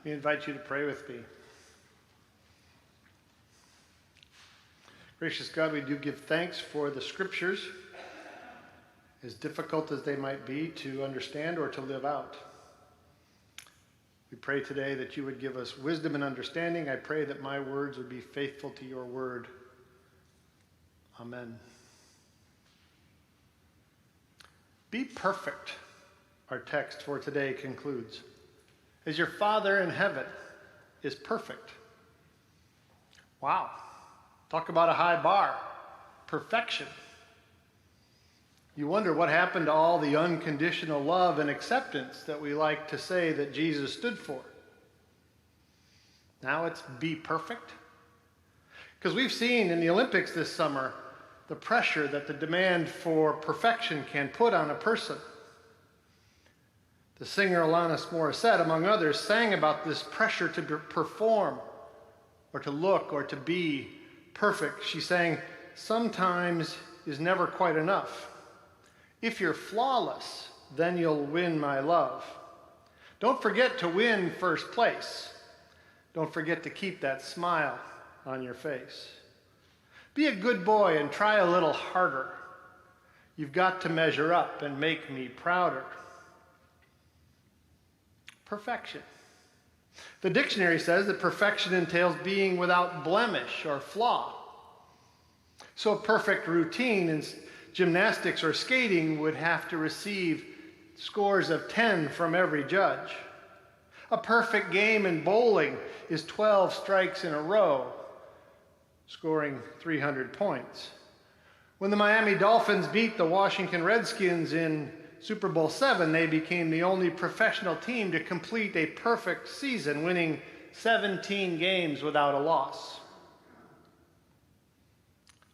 We invite you to pray with me. Gracious God, we do give thanks for the scriptures, as difficult as they might be to understand or to live out. We pray today that you would give us wisdom and understanding. I pray that my words would be faithful to your word. Amen. Be perfect, our text for today concludes, as your Father in heaven is perfect. Wow. Talk about a high bar. Perfection. You wonder what happened to all the unconditional love and acceptance that we like to say that Jesus stood for. Now it's be perfect. Because we've seen in the Olympics this summer the pressure that the demand for perfection can put on a person. The singer Alanis Morissette, among others, sang about this pressure to perform or to look or to be perfect. She sang, "Sometimes is never quite enough. If you're flawless, then you'll win my love. Don't forget to win first place. Don't forget to keep that smile on your face. Be a good boy and try a little harder. You've got to measure up and make me prouder." Perfection. The dictionary says that perfection entails being without blemish or flaw. So a perfect routine in gymnastics or skating would have to receive scores of 10 from every judge. A perfect game in bowling is 12 strikes in a row, scoring 300 points. When the Miami Dolphins beat the Washington Redskins in Super Bowl VII, they became the only professional team to complete a perfect season, winning 17 games without a loss.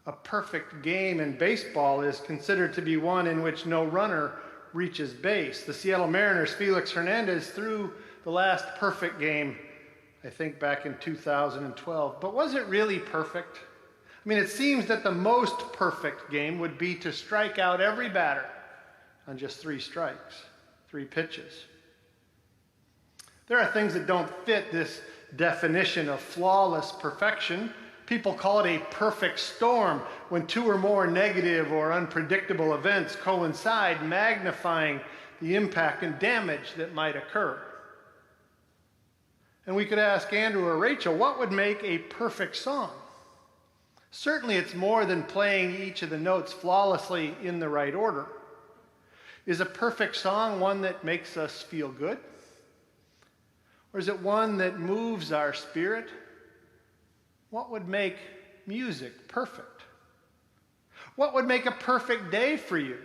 A perfect game in baseball is considered to be one in which no runner reaches base. The Seattle Mariners' Felix Hernandez threw the last perfect game, I think back in 2012. But was it really perfect? I mean, it seems that the most perfect game would be to strike out every batter on just 3 strikes, 3 pitches. There are things that don't fit this definition of flawless perfection. People call it a perfect storm when 2 or more negative or unpredictable events coincide, magnifying the impact and damage that might occur. And we could ask Andrew or Rachel, what would make a perfect song? Certainly it's more than playing each of the notes flawlessly in the right order. Is a perfect song one that makes us feel good? Or is it one that moves our spirit? What would make music perfect? What would make a perfect day for you?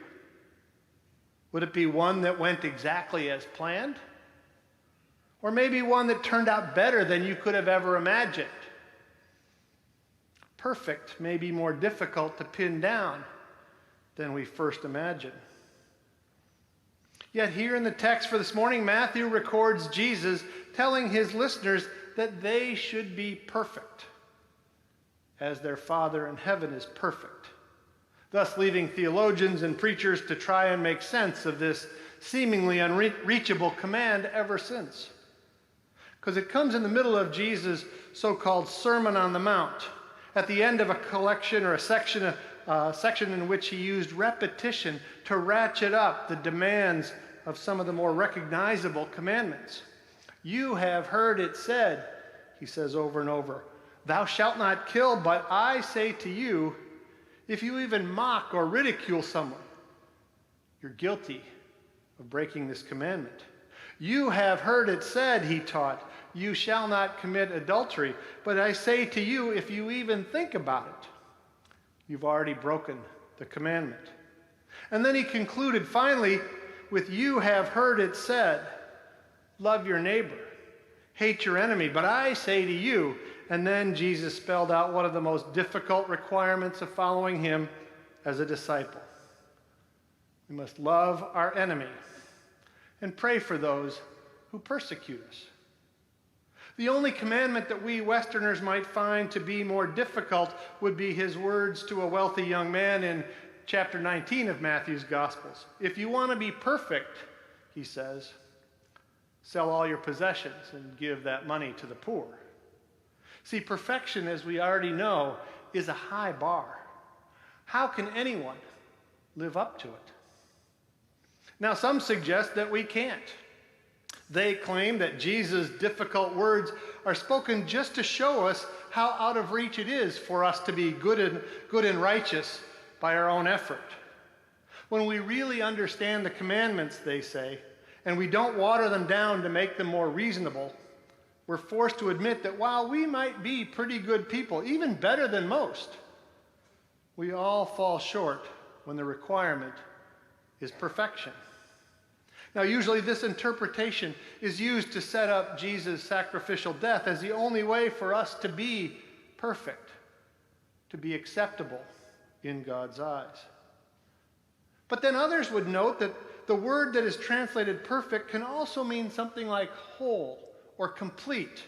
Would it be one that went exactly as planned? Or maybe one that turned out better than you could have ever imagined? Perfect may be more difficult to pin down than we first imagined. Yet here in the text for this morning, Matthew records Jesus telling his listeners that they should be perfect, as their Father in heaven is perfect, thus leaving theologians and preachers to try and make sense of this seemingly unreachable command ever since. Because it comes in the middle of Jesus' so-called Sermon on the Mount, at the end of a collection or a section in which he used repetition to ratchet up the demands of some of the more recognizable commandments. You have heard it said, he says over and over, "Thou shalt not kill, but I say to you, if you even mock or ridicule someone, you're guilty of breaking this commandment. You have heard it said," he taught, "you shall not commit adultery, but I say to you, if you even think about it, you've already broken the commandment." And then he concluded finally with, "You have heard it said, love your neighbor, hate your enemy, but I say to you," and then Jesus spelled out one of the most difficult requirements of following him as a disciple. We must love our enemy and pray for those who persecute us. The only commandment that we Westerners might find to be more difficult would be his words to a wealthy young man in chapter 19 of Matthew's Gospels. "If you want to be perfect," he says, Sell all your possessions and give that money to the poor. See, perfection, as we already know, is a high bar. How can anyone live up to it? Now, some suggest that we can't. They claim that Jesus' difficult words are spoken just to show us how out of reach it is for us to be good and righteous by our own effort. When we really understand the commandments, they say, and we don't water them down to make them more reasonable, we're forced to admit that while we might be pretty good people, even better than most, we all fall short when the requirement is perfection. Now, usually this interpretation is used to set up Jesus' sacrificial death as the only way for us to be perfect, to be acceptable in God's eyes. But then others would note that the word that is translated perfect can also mean something like whole or complete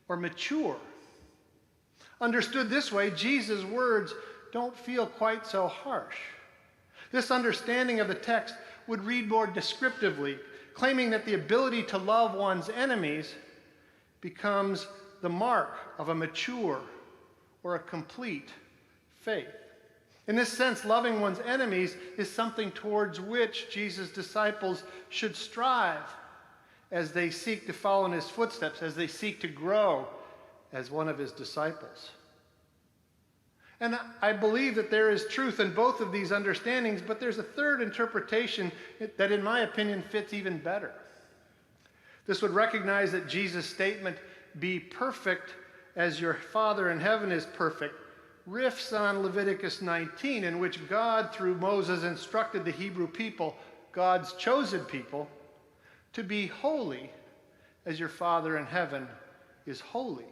or mature. Understood this way, Jesus' words don't feel quite so harsh. This understanding of the text would read more descriptively, claiming that the ability to love one's enemies becomes the mark of a mature or a complete faith. In this sense, loving one's enemies is something towards which Jesus' disciples should strive as they seek to follow in his footsteps, as they seek to grow as one of his disciples. And I believe that there is truth in both of these understandings, but there's a third interpretation that, in my opinion, fits even better. This would recognize that Jesus' statement, "Be perfect as your Father in heaven is perfect," riffs on Leviticus 19, in which God, through Moses, instructed the Hebrew people, God's chosen people, to be holy as your Father in heaven is holy.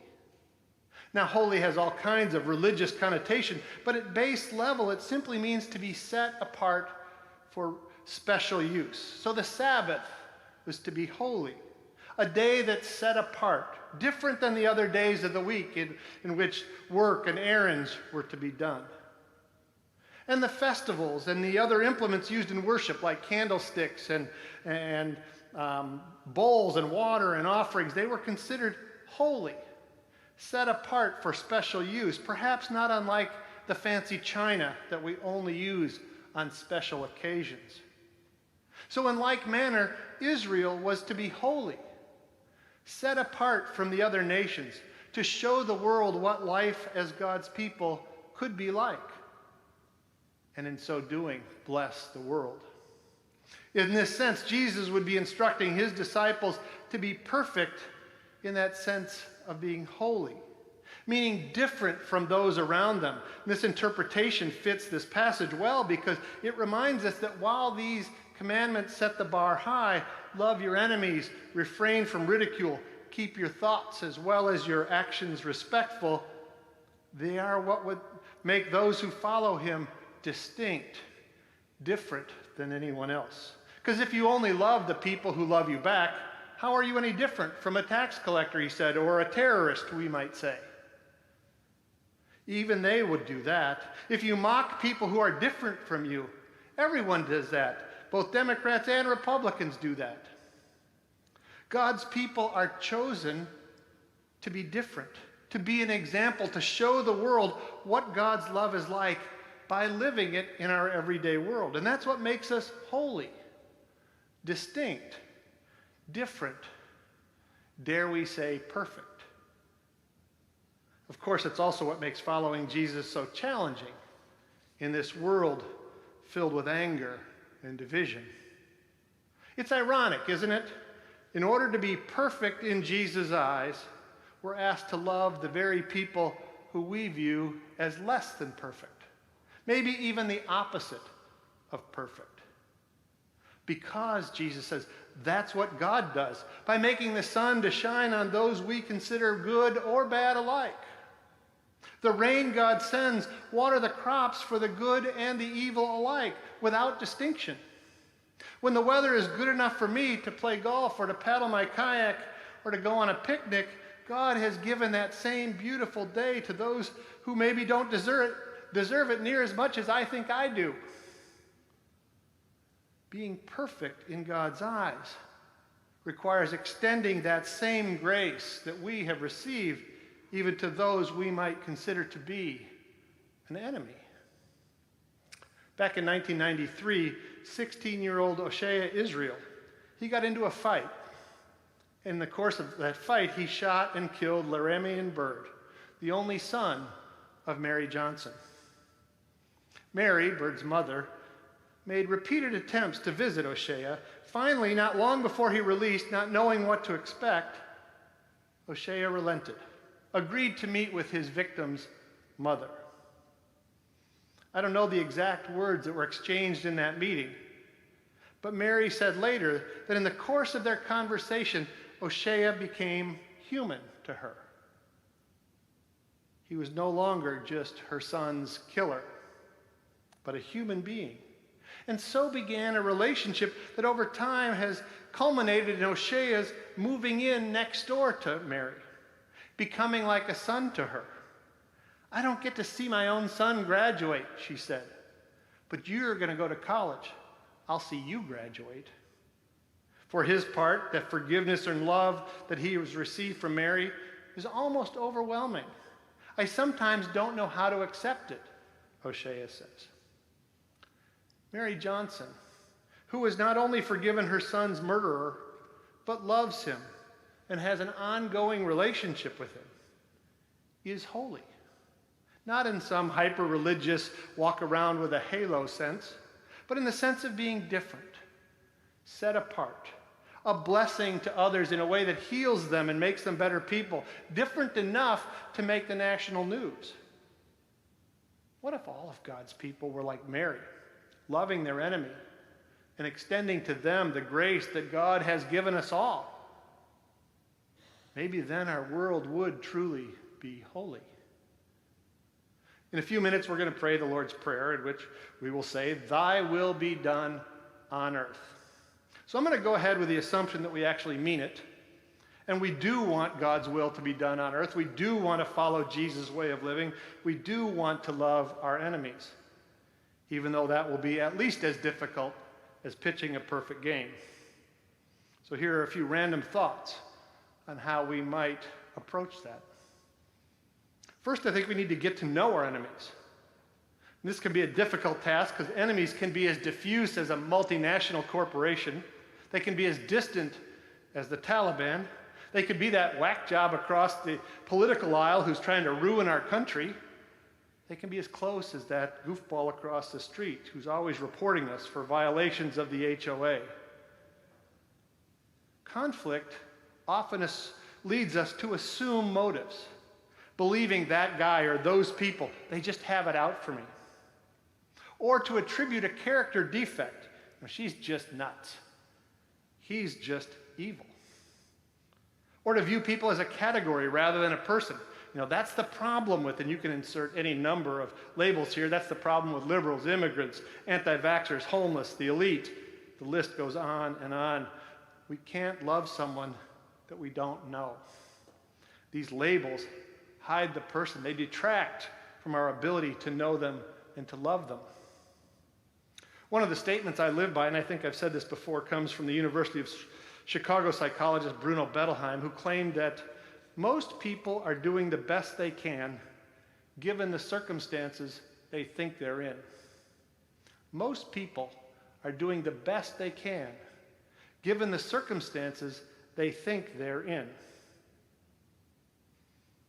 Now, holy has all kinds of religious connotation, but at base level, it simply means to be set apart for special use. So the Sabbath was to be holy, a day that's set apart, different than the other days of the week in which work and errands were to be done. And the festivals and the other implements used in worship, like candlesticks and bowls and water and offerings, they were considered holy, set apart for special use, perhaps not unlike the fancy china that we only use on special occasions. So in like manner, Israel was to be holy, set apart from the other nations, to show the world what life as God's people could be like, and in so doing, bless the world. In this sense, Jesus would be instructing his disciples to be perfect in that sense of being holy, meaning different from those around them. And this interpretation fits this passage well because it reminds us that while these commandments set the bar high, love your enemies, refrain from ridicule, keep your thoughts as well as your actions respectful, they are what would make those who follow him distinct, different than anyone else. Because if you only love the people who love you back, how are you any different from a tax collector, he said, or a terrorist, we might say? Even they would do that. If you mock people who are different from you, everyone does that. Both Democrats and Republicans do that. God's people are chosen to be different, to be an example, to show the world what God's love is like by living it in our everyday world. And that's what makes us holy, distinct, different, dare we say perfect. Of course, it's also what makes following Jesus so challenging in this world filled with anger and division. It's ironic, isn't it? In order to be perfect in Jesus' eyes, we're asked to love the very people who we view as less than perfect, maybe even the opposite of perfect. Because, Jesus says, that's what God does by making the sun to shine on those we consider good or bad alike. The rain God sends water the crops for the good and the evil alike without distinction. When the weather is good enough for me to play golf or to paddle my kayak or to go on a picnic, God has given that same beautiful day to those who maybe don't deserve it near as much as I think I do. Being perfect in God's eyes requires extending that same grace that we have received even to those we might consider to be an enemy. Back in 1993, 16-year-old Oshea Israel, he got into a fight. In the course of that fight, he shot and killed Laramian Bird, the only son of Mary Johnson. Mary, Bird's mother, made repeated attempts to visit Oshea. Finally, not long before he released, not knowing what to expect, Oshea relented, agreed to meet with his victim's mother. I don't know the exact words that were exchanged in that meeting, but Mary said later that in the course of their conversation, Oshea became human to her. He was no longer just her son's killer, but a human being. And so began a relationship that over time has culminated in Oshea's moving in next door to Mary, becoming like a son to her. I don't get to see my own son graduate, she said, but you're going to go to college. I'll see you graduate. For his part, that forgiveness and love that he has received from Mary is almost overwhelming. I sometimes don't know how to accept it, Oshea says. Mary Johnson, who has not only forgiven her son's murderer, but loves him and has an ongoing relationship with him, is holy. Not in some hyper-religious walk around with a halo sense, but in the sense of being different, set apart, a blessing to others in a way that heals them and makes them better people, different enough to make the national news. What if all of God's people were like Mary, loving their enemy and extending to them the grace that God has given us all? Maybe then our world would truly be holy. In a few minutes, we're going to pray the Lord's Prayer, in which we will say, "Thy will be done on earth." So I'm going to go ahead with the assumption that we actually mean it, and we do want God's will to be done on earth. We do want to follow Jesus' way of living. We do want to love our enemies, even though that will be at least as difficult as pitching a perfect game. So here are a few random thoughts on how we might approach that. First, I think we need to get to know our enemies. And this can be a difficult task because enemies can be as diffuse as a multinational corporation. They can be as distant as the Taliban. They could be that whack job across the political aisle who's trying to ruin our country. They can be as close as that goofball across the street who's always reporting us for violations of the HOA. Conflict often leads us to assume motives, believing that guy or those people, they just have it out for me. Or to attribute a character defect. Well, she's just nuts. He's just evil. Or to view people as a category rather than a person. That's the problem with, and you can insert any number of labels here, that's the problem with liberals, immigrants, anti-vaxxers, homeless, the elite. The list goes on and on. We can't love someone that we don't know. These labels hide the person. They detract from our ability to know them and to love them. One of the statements I live by, and I think I've said this before, comes from the University of Chicago psychologist Bruno Bettelheim, who claimed that most people are doing the best they can given the circumstances they think they're in. Most people are doing the best they can given the circumstances they think they're in.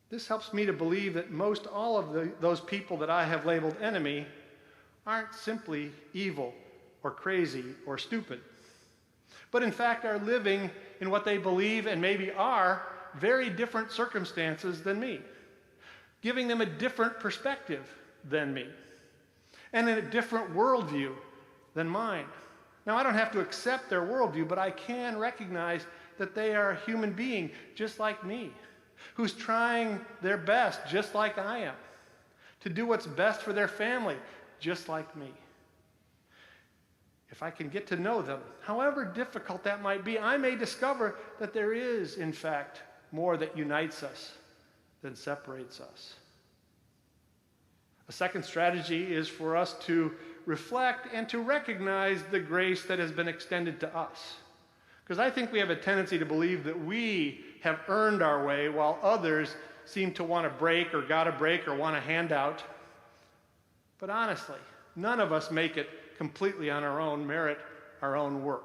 This helps me to believe that most all of those people that I have labeled enemy aren't simply evil or crazy or stupid, but in fact are living in what they believe and maybe are very different circumstances than me, giving them a different perspective than me, and in a different worldview than mine. Now, I don't have to accept their worldview, but I can recognize that they are a human being just like me, who's trying their best just like I am, to do what's best for their family just like me. If I can get to know them, however difficult that might be, I may discover that there is, in fact, more that unites us than separates us. A second strategy is for us to reflect and to recognize the grace that has been extended to us. Because I think we have a tendency to believe that we have earned our way while others seem to want a break or got a break or want a handout. But honestly, none of us make it completely on our own merit, our own work.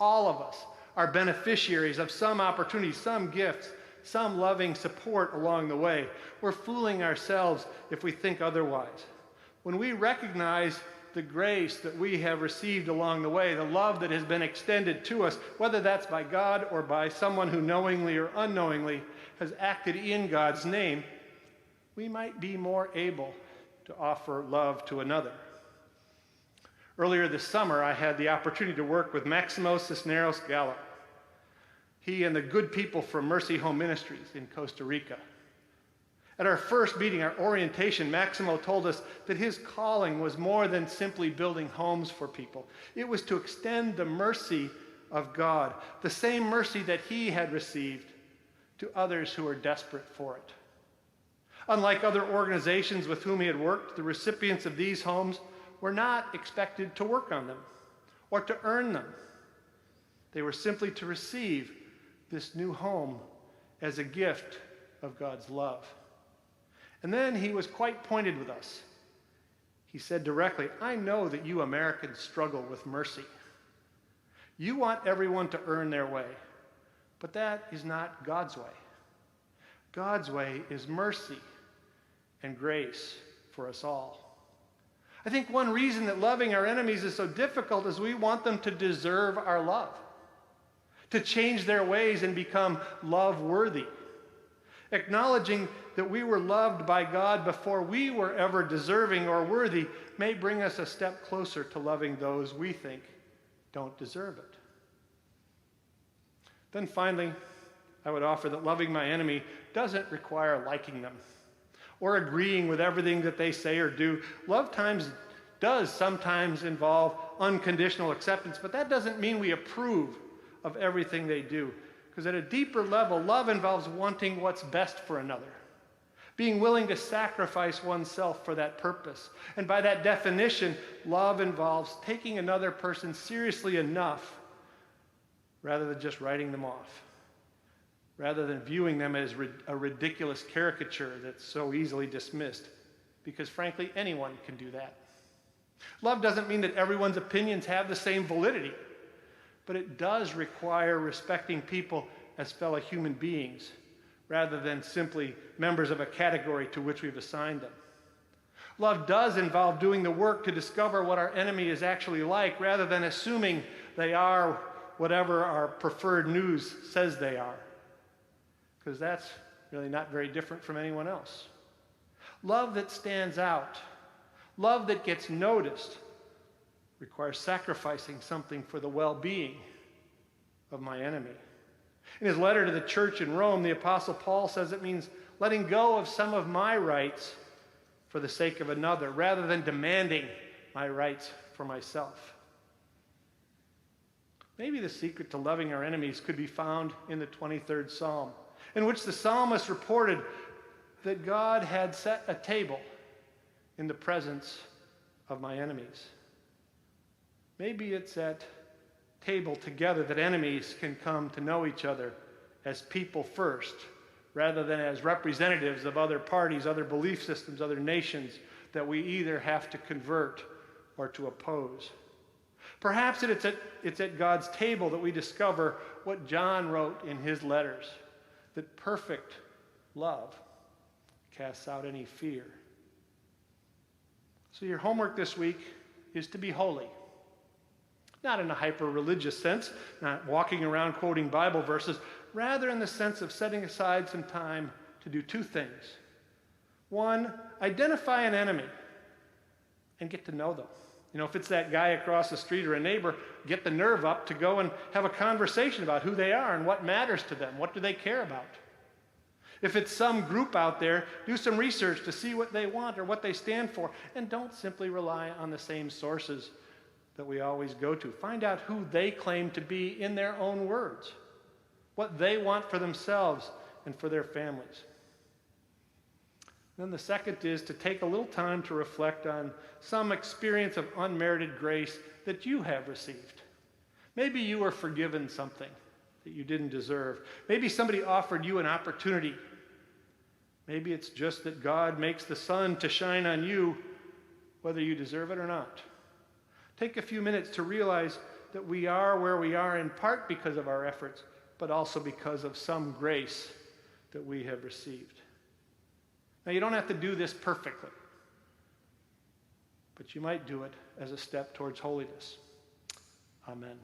All of us are beneficiaries of some opportunity, some gifts, some loving support along the way. We're fooling ourselves if we think otherwise. When we recognize the grace that we have received along the way, the love that has been extended to us, whether that's by God or by someone who knowingly or unknowingly has acted in God's name, we might be more able to offer love to another. Earlier this summer, I had the opportunity to work with Maximo Cisneros Gallo. He and the good people from Mercy Home Ministries in Costa Rica. At our first meeting, our orientation, Maximo told us that his calling was more than simply building homes for people. It was to extend the mercy of God, the same mercy that he had received, to others who are desperate for it. Unlike other organizations with whom he had worked, the recipients of these homes were not expected to work on them or to earn them. They were simply to receive this new home as a gift of God's love. And then he was quite pointed with us. He said directly, "I know that you Americans struggle with mercy. You want everyone to earn their way, but that is not God's way. God's way is mercy and grace for us all." I think one reason that loving our enemies is so difficult is we want them to deserve our love, to change their ways and become love-worthy. Acknowledging that we were loved by God before we were ever deserving or worthy may bring us a step closer to loving those we think don't deserve it. Then finally, I would offer that loving my enemy doesn't require liking them or agreeing with everything that they say or do. Love does sometimes involve unconditional acceptance, but that doesn't mean we approve of everything they do. Because at a deeper level, love involves wanting what's best for another, being willing to sacrifice oneself for that purpose. And by that definition, love involves taking another person seriously enough rather than just writing them off, rather than viewing them as a ridiculous caricature that's so easily dismissed, because frankly, anyone can do that. Love doesn't mean that everyone's opinions have the same validity, but it does require respecting people as fellow human beings rather than simply members of a category to which we've assigned them. Love does involve doing the work to discover what our enemy is actually like rather than assuming they are whatever our preferred news says they are, because that's really not very different from anyone else. Love that stands out, love that gets noticed, requires sacrificing something for the well-being of my enemy. In his letter to the church in Rome, the Apostle Paul says it means letting go of some of my rights for the sake of another, rather than demanding my rights for myself. Maybe the secret to loving our enemies could be found in the 23rd Psalm, in which the psalmist reported that God had set a table in the presence of my enemies. Maybe it's that table together that enemies can come to know each other as people first, rather than as representatives of other parties, other belief systems, other nations that we either have to convert or to oppose. Perhaps it's at God's table that we discover what John wrote in his letters, that perfect love casts out any fear. So your homework this week is to be holy. Not in a hyper-religious sense, not walking around quoting Bible verses, rather in the sense of setting aside some time to do two things. One, identify an enemy and get to know them. If it's that guy across the street or a neighbor, get the nerve up to go and have a conversation about who they are and what matters to them. What do they care about? If it's some group out there, do some research to see what they want or what they stand for, and don't simply rely on the same sources that we always go to. Find out who they claim to be in their own words, what they want for themselves and for their families. Then the second is to take a little time to reflect on some experience of unmerited grace that you have received. Maybe you were forgiven something that you didn't deserve. Maybe somebody offered you an opportunity. Maybe it's just that God makes the sun to shine on you, whether you deserve it or not. Take a few minutes to realize that we are where we are in part because of our efforts, but also because of some grace that we have received. Now, you don't have to do this perfectly, but you might do it as a step towards holiness. Amen.